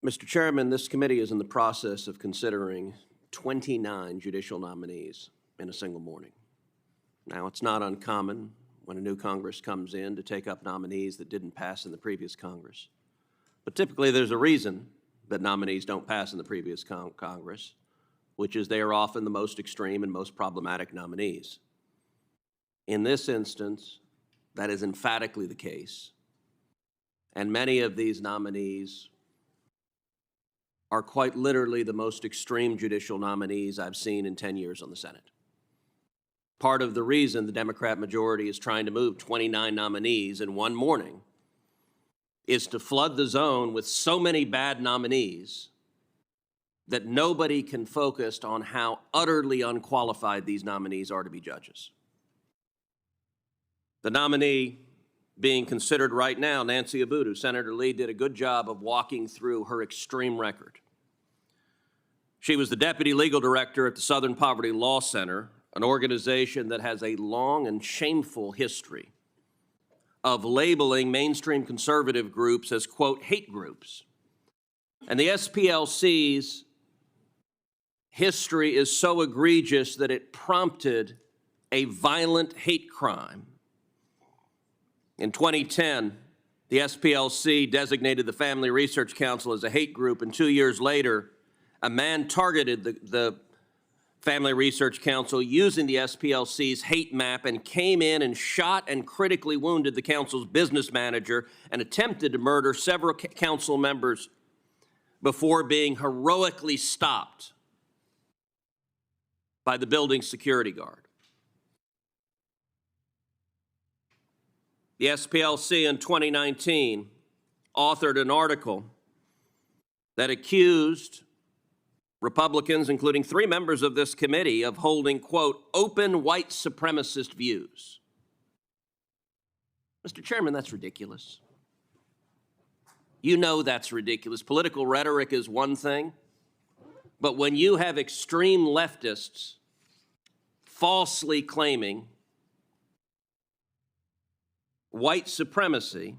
Mr. Chairman, this committee is in the process of considering 29 judicial nominees in a single morning. Now, it's not uncommon when a new Congress comes in to take up nominees that didn't pass in the previous Congress. But typically there's a reason that nominees don't pass in the previous Congress, which is they are often the most extreme and most problematic nominees. In this instance, that is emphatically the case. And many of these nominees are quite literally the most extreme judicial nominees I've seen in 10 years on the Senate. Part of the reason the Democrat majority is trying to move 29 nominees in one morning is to flood the zone with so many bad nominees that nobody can focus on how utterly unqualified these nominees are to be judges. The nominee being considered right now, Nancy Abudu, Senator Lee did a good job of walking through her extreme record. She was the deputy legal director at the Southern Poverty Law Center, an organization that has a long and shameful history of labeling mainstream conservative groups as, quote, hate groups. And the SPLC's history is so egregious that it prompted a violent hate crime. In 2010, the SPLC designated the Family Research Council as a hate group, and 2 years later, a man targeted the Family Research Council using the SPLC's hate map and came in and shot and critically wounded the council's business manager and attempted to murder several council members before being heroically stopped by the building's security guard. The SPLC in 2019 authored an article that accused Republicans, including 3 members of this committee, of holding, quote, open white supremacist views. Mr. Chairman, that's ridiculous. You know that's ridiculous. Political rhetoric is one thing, but when you have extreme leftists falsely claiming white supremacy,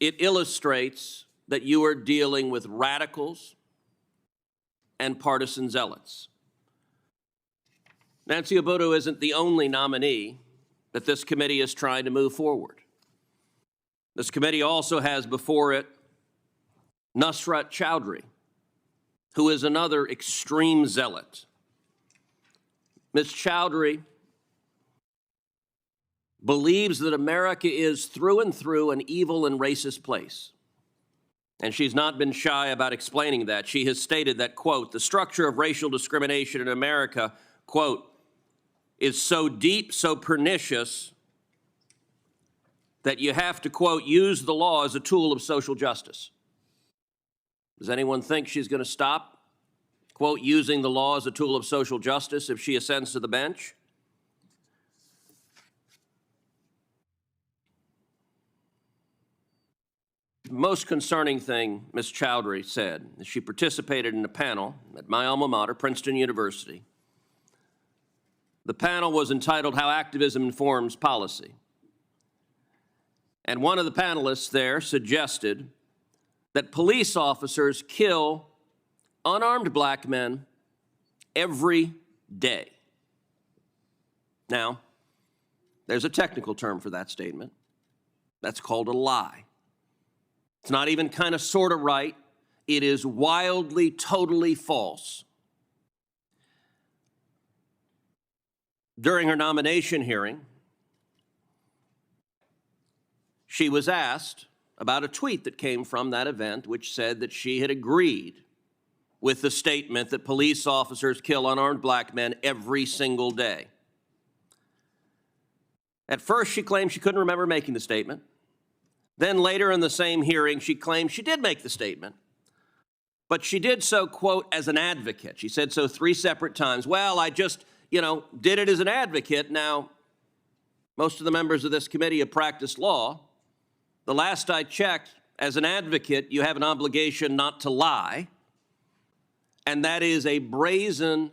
it illustrates that you are dealing with radicals and partisan zealots. Nancy Abudu isn't the only nominee that this committee is trying to move forward. This committee also has before it Nusrat Chowdhury, who is another extreme zealot. Ms. Chowdhury believes that America is through and through an evil and racist place. And she's not been shy about explaining that. She has stated that, quote, the structure of racial discrimination in America, quote, is so deep, so pernicious, that you have to, quote, use the law as a tool of social justice. Does anyone think she's going to stop, quote, using the law as a tool of social justice if she ascends to the bench? The most concerning thing Ms. Chowdhury said is she participated in a panel at my alma mater, Princeton University. The panel was entitled How Activism Informs Policy. And one of the panelists there suggested that police officers kill unarmed black men every day. Now, there's a technical term for that statement. That's called a lie. It's not even kind of sort of right. It is wildly, totally false. During her nomination hearing, she was asked about a tweet that came from that event which said that she had agreed with the statement that police officers kill unarmed black men every single day. At first, she claimed she couldn't remember making the statement. Then later in the same hearing, she claimed she did make the statement, but she did so, quote, as an advocate. She said so 3 separate times. Well, I just, did it as an advocate. Now, most of the members of this committee have practiced law. The last I checked, as an advocate, you have an obligation not to lie, and that is a brazen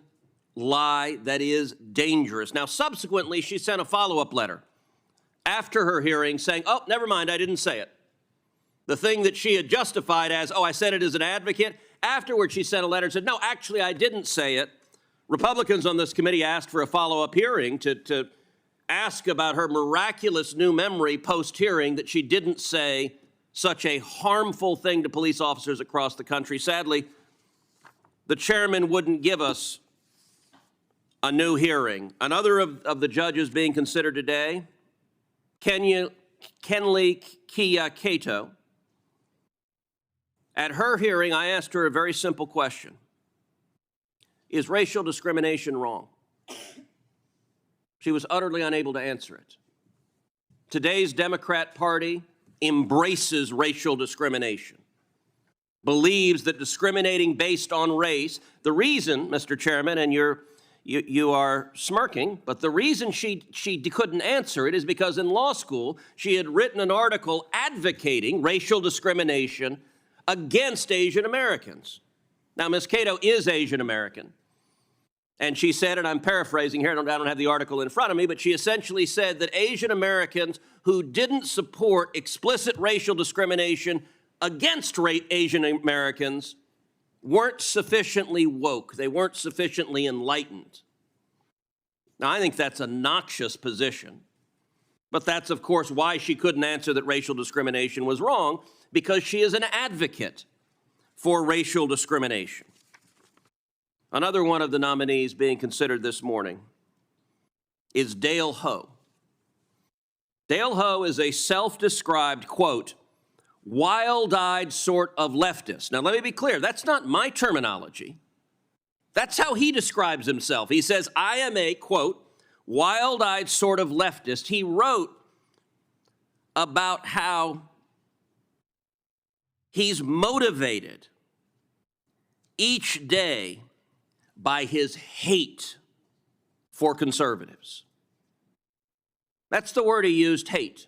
lie that is dangerous. Now, subsequently, she sent a follow-up letter after her hearing saying, oh, never mind, I didn't say it. The thing that she had justified as, oh, I said it as an advocate, afterwards she sent a letter and said, no, actually, I didn't say it. Republicans on this committee asked for a follow-up hearing to ask about her miraculous new memory post-hearing that she didn't say such a harmful thing to police officers across the country. Sadly, the chairman wouldn't give us a new hearing. Another of the judges being considered today, Kenley Kia Cato. At her hearing, I asked her a very simple question. Is racial discrimination wrong? She was utterly unable to answer it. Today's Democrat Party embraces racial discrimination, believes that discriminating based on race, the reason, Mr. Chairman, and you are smirking, but the reason she couldn't answer it is because in law school, she had written an article advocating racial discrimination against Asian Americans. Now, Ms. Cato is Asian American. And she said, and I'm paraphrasing here, I don't have the article in front of me, but she essentially said that Asian Americans who didn't support explicit racial discrimination against Asian Americans weren't sufficiently woke. They weren't sufficiently enlightened. Now, I think that's a noxious position. But that's, of course, why she couldn't answer that racial discrimination was wrong, because she is an advocate for racial discrimination. Another one of the nominees being considered this morning is Dale Ho. Dale Ho is a self-described, quote, wild-eyed sort of leftist. Now, let me be clear, that's not my terminology. That's how he describes himself. He says, I am a, quote, wild-eyed sort of leftist. He wrote about how he's motivated each day by his hate for conservatives. That's the word he used, hate.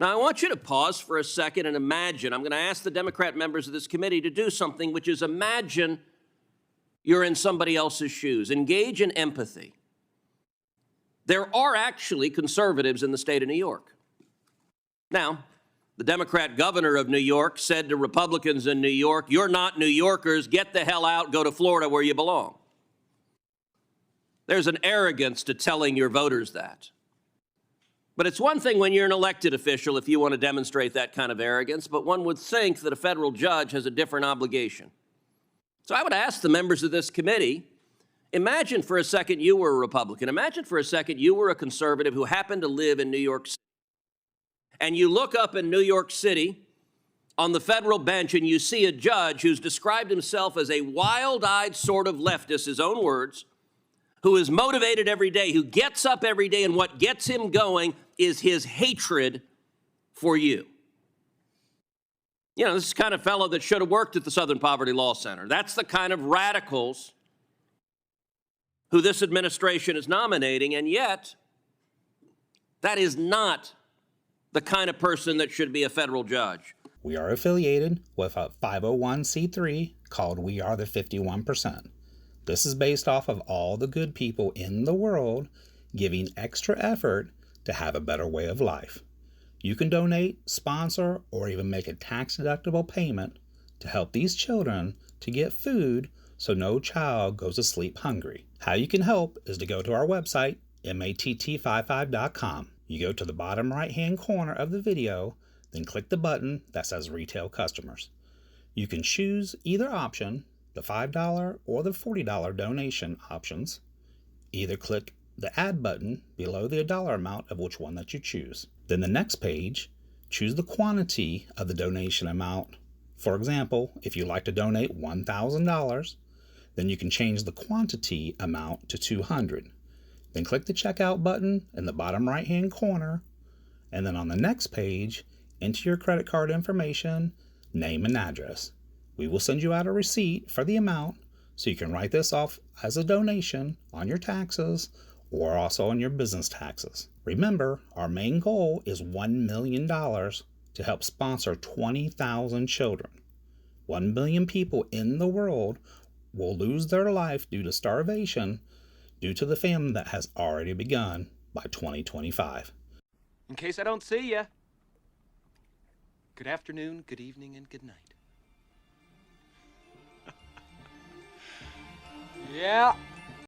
Now, I want you to pause for a second and imagine. I'm going to ask the Democrat members of this committee to do something, which is imagine you're in somebody else's shoes. Engage in empathy. There are actually conservatives in the state of New York. Now, the Democrat governor of New York said to Republicans in New York, you're not New Yorkers, get the hell out, go to Florida where you belong. There's an arrogance to telling your voters that. But it's one thing when you're an elected official if you want to demonstrate that kind of arrogance, but one would think that a federal judge has a different obligation. So I would ask the members of this committee, imagine for a second you were a Republican. Imagine for a second you were a conservative who happened to live in New York City. And you look up in New York City on the federal bench and you see a judge who's described himself as a wild-eyed sort of leftist, his own words, who is motivated every day, who gets up every day, and what gets him going is his hatred for you. You know, this is the kind of fellow that should have worked at the Southern Poverty Law Center. That's the kind of radicals who this administration is nominating, and yet that is not the kind of person that should be a federal judge. We are affiliated with a 501c3 called We Are the 51%. This is based off of all the good people in the world giving extra effort to have a better way of life. You can donate, sponsor, or even make a tax-deductible payment to help these children to get food so no child goes to sleep hungry. How you can help is to go to our website, matt55.com. You go to the bottom right-hand corner of the video, then click the button that says Retail Customers. You can choose either option, the $5 or the $40 donation options. Either click the Add button below the dollar amount of which one that you choose. Then the next page, choose the quantity of the donation amount. For example, if you'd like to donate $1,000, then you can change the quantity amount to $200. Then click the checkout button in the bottom right hand corner, and then on the next page, enter your credit card information, name and address. We will send you out a receipt for the amount so you can write this off as a donation on your taxes or also on your business taxes. Remember, our main goal is $1 million to help sponsor 20,000 children. 1 billion people in the world will lose their life due to starvation due to the famine that has already begun by 2025. In case I don't see ya. Good afternoon, good evening, and good night. Yeah.